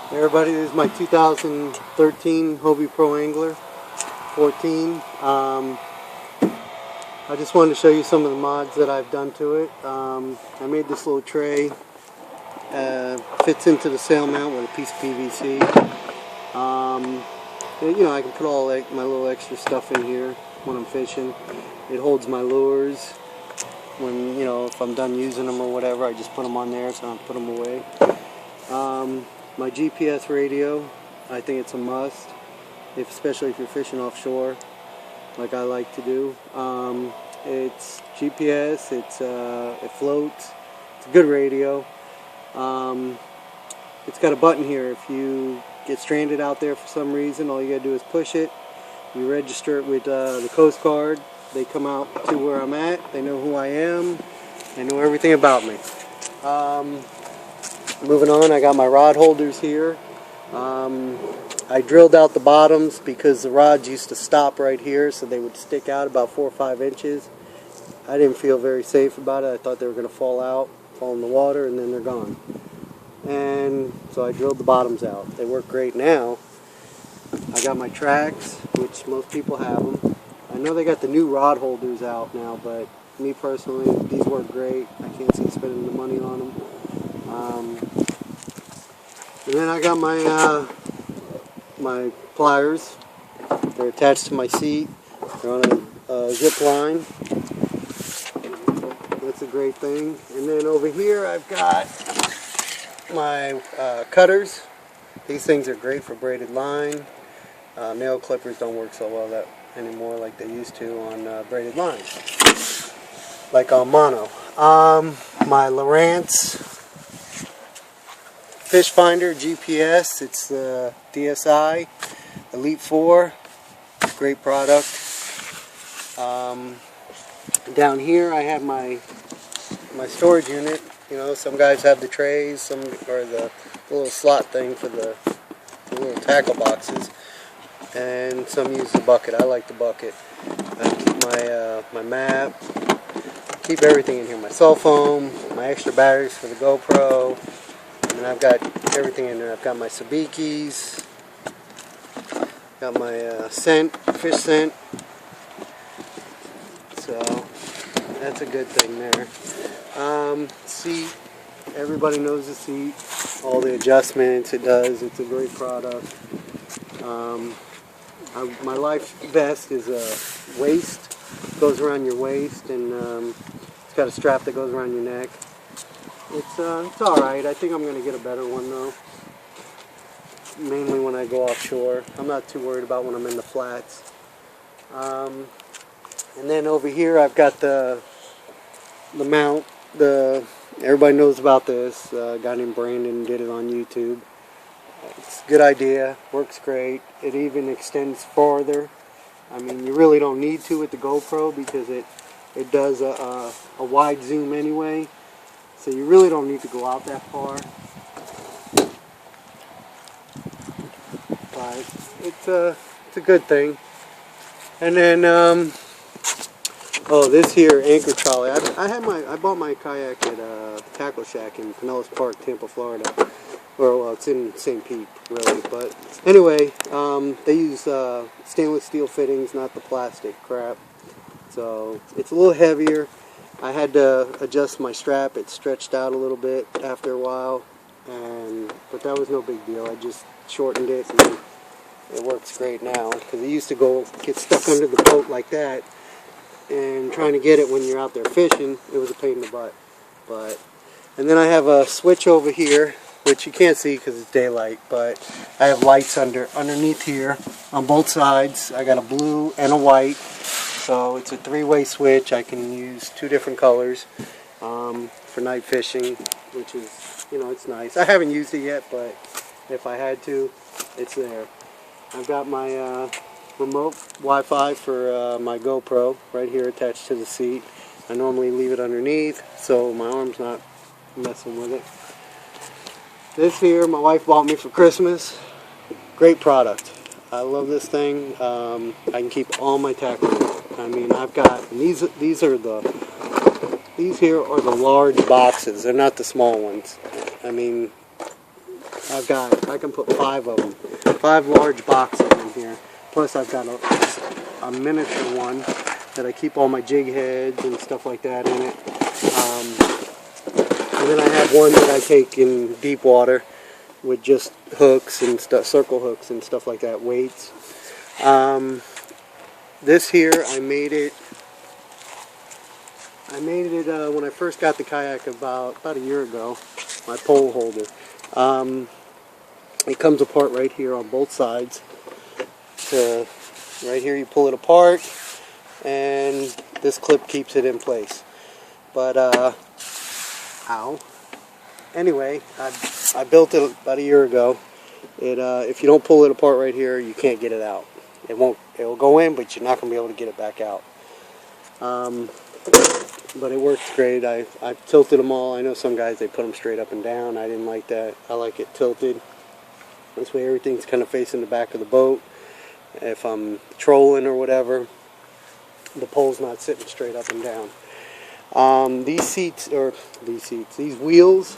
Hey everybody, this is my 2013 Hobie Pro Angler 14. I just wanted to show you some of the mods that I've done to it. I made this little tray. Fits into the sail mount with a piece of PVC. You know, I can put all like my little extra stuff in here when I'm fishing. It holds my lures. When, you know, if I'm done using them or whatever, I just put them on there so I don't put them away. My GPS radio, I think it's a must, especially if you're fishing offshore, like I like to do. It's GPS, it floats, it's a good radio. It's got a button here. If you get stranded out there for some reason, all you gotta do is push it. You register it with the Coast Guard. They come out to where I'm at. They know who I am. They know everything about me. Moving on, I got my rod holders here. I drilled out the bottoms because the rods used to stop right here, so they would stick out about 4 or 5 inches. I didn't feel very safe about it. I thought they were going to fall out, fall in the water, and then they're gone. And so I drilled the bottoms out. They work great now. I got my tracks, which most people have them. I know they got the new rod holders out now, but me personally, these work great. I can't see spending the money on them. And then I got my my pliers. They're attached to my seat. They're on a zip line. That's a great thing. And then over here I've got my cutters. These things are great for braided line. Nail clippers don't work so well anymore like they used to on braided lines, like on mono. My Lowrance fish finder GPS, it's the DSI Elite 4, great product. Down here I have my storage unit. You know, some guys have the trays, some or the little slot thing for the little tackle boxes, and some use the bucket. I like the bucket. I keep my map, keep everything in here. My cell phone, my extra batteries for the GoPro. And I've got everything in there. I've got my sabikis, got my scent, fish scent. So that's a good thing there. Seat, everybody knows the seat, all the adjustments it does. It's a great product. My life vest is a waist, goes around your waist, and it's got a strap that goes around your neck. It's alright. I think I'm going to get a better one though. Mainly when I go offshore. I'm not too worried about when I'm in the flats. And then over here I've got the mount. Everybody knows about this. A guy named Brandon did it on YouTube. It's a good idea. Works great. It even extends farther. I mean, you really don't need to with the GoPro because it does a wide zoom anyway. So you really don't need to go out that far, but it's a good thing. And then oh, this here anchor trolley. I bought my kayak at Tackle Shack in Pinellas Park, Tampa, Florida. Or well, it's in St. Pete, really. But anyway, they use stainless steel fittings, not the plastic crap. So it's a little heavier. I had to adjust my strap. It stretched out a little bit after a while, but that was no big deal. I just shortened it, and it works great now. Because it used to get stuck under the boat like that, and trying to get it when you're out there fishing, it was a pain in the butt. And then I have a switch over here, which you can't see because it's daylight, but I have lights underneath here on both sides. I got a blue and a white. So it's a 3-way switch. I can use 2 different colors for night fishing, which is, you know, it's nice. I haven't used it yet, but if I had to, it's there. I've got my remote Wi-Fi for my GoPro right here attached to the seat. I normally leave it underneath so my arm's not messing with it. This here, my wife bought me for Christmas. Great product. I love this thing. I can keep all my tackle. I mean, I've got these here are the large boxes. They're not the small ones. I mean, I can put 5 of them, 5 large boxes in here. Plus I've got a miniature one that I keep all my jig heads and stuff like that in it. And then I have one that I take in deep water with just hooks and stuff, circle hooks and stuff like that, weights. This here, I made it when I first got the kayak about a year ago, my pole holder. It comes apart right here on both sides. Right here you pull it apart, and this clip keeps it in place. But, ow. Anyway, I built it about a year ago. If you don't pull it apart right here, you can't get it out. It will go in, but you're not going to be able to get it back out. But it works great. I've tilted them all. I know some guys, they put them straight up and down. I didn't like that. I like it tilted. This way everything's kind of facing the back of the boat. If I'm trolling or whatever, the pole's not sitting straight up and down. These wheels,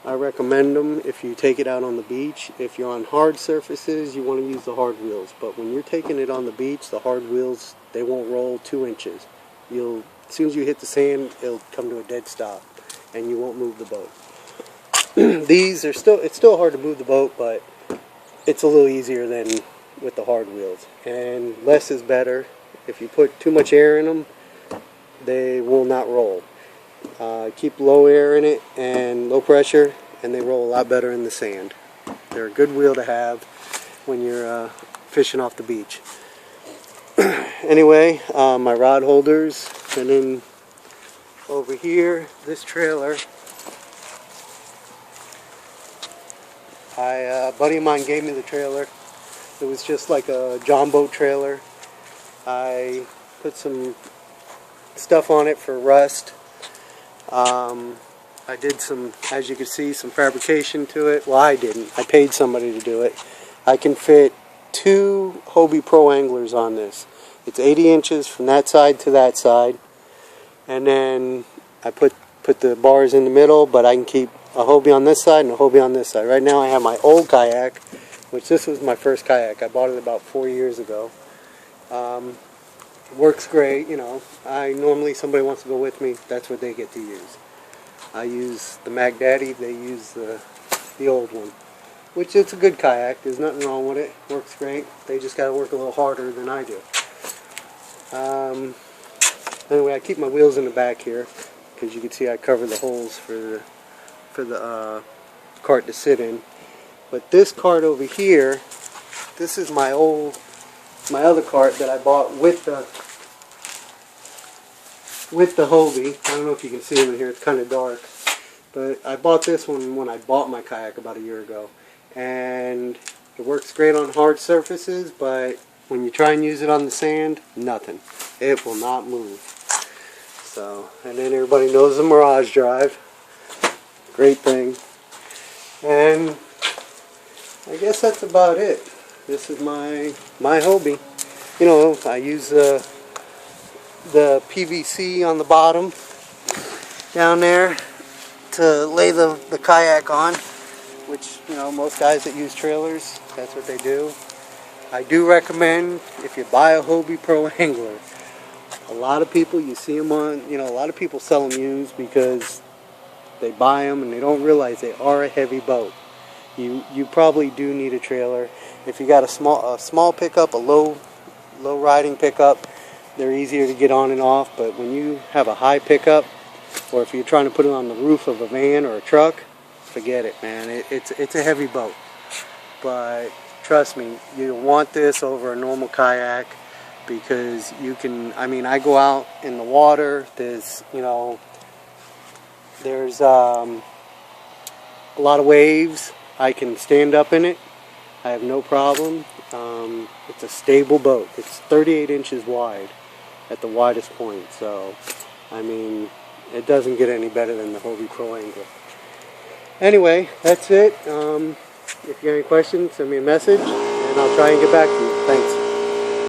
I recommend them if you take it out on the beach. If you're on hard surfaces, you want to use the hard wheels. But when you're taking it on the beach, the hard wheels, they won't roll 2 inches. As soon as you hit the sand, it'll come to a dead stop, and you won't move the boat. It's still hard to move the boat, but it's a little easier than with the hard wheels. And less is better. If you put too much air in them, they will not roll. Keep low air in it and low pressure, and they roll a lot better in the sand. They're a good wheel to have when you're fishing off the beach. Anyway, my rod holders, and then over here, this trailer, a buddy of mine gave me the trailer. It was just like a John boat trailer. I put some stuff on it for rust. I did some, as you can see, some fabrication to it. Well, I didn't. I paid somebody to do it. I can fit 2 Hobie Pro anglers on this. It's 80 inches from that side to that side. And then I put the bars in the middle, but I can keep a Hobie on this side and a Hobie on this side. Right now I have my old kayak, which this was my first kayak. I bought it about 4 years ago. Works great, you know. Normally somebody wants to go with me, that's what they get to use. I use the Mag Daddy, they use the old one. Which it's a good kayak, there's nothing wrong with it. Works great. They just gotta work a little harder than I do. Anyway, I keep my wheels in the back here, because you can see I cover the holes for the cart to sit in. But this cart over here, this is my other cart that I bought with the Hobie. I don't know if you can see them in here, it's kind of dark. But I bought this one when I bought my kayak about a year ago. And it works great on hard surfaces, but when you try and use it on the sand, nothing. It will not move. So, and then everybody knows the Mirage Drive. Great thing. And I guess that's about it. This is my Hobie. You know, I use the PVC on the bottom down there to lay the kayak on, which, you know, most guys that use trailers, that's what they do. I do recommend, if you buy a Hobie Pro angler, a lot of people, you see them on, you know, a lot of people sell them used because they buy them and they don't realize they are a heavy boat. You probably do need a trailer. If you got a small pickup, a low riding pickup, they're easier to get on and off. But when you have a high pickup, or if you're trying to put it on the roof of a van or a truck, forget it, man. It's a heavy boat. But trust me, you want this over a normal kayak, because you can, I mean, I go out in the water, there's, you know, there's a lot of waves. I can stand up in it. I have no problem. It's a stable boat. It's 38 inches wide at the widest point. So, I mean, it doesn't get any better than the Hobie Pro Angler. Anyway, that's it. If you have any questions, send me a message, and I'll try and get back to you. Thanks.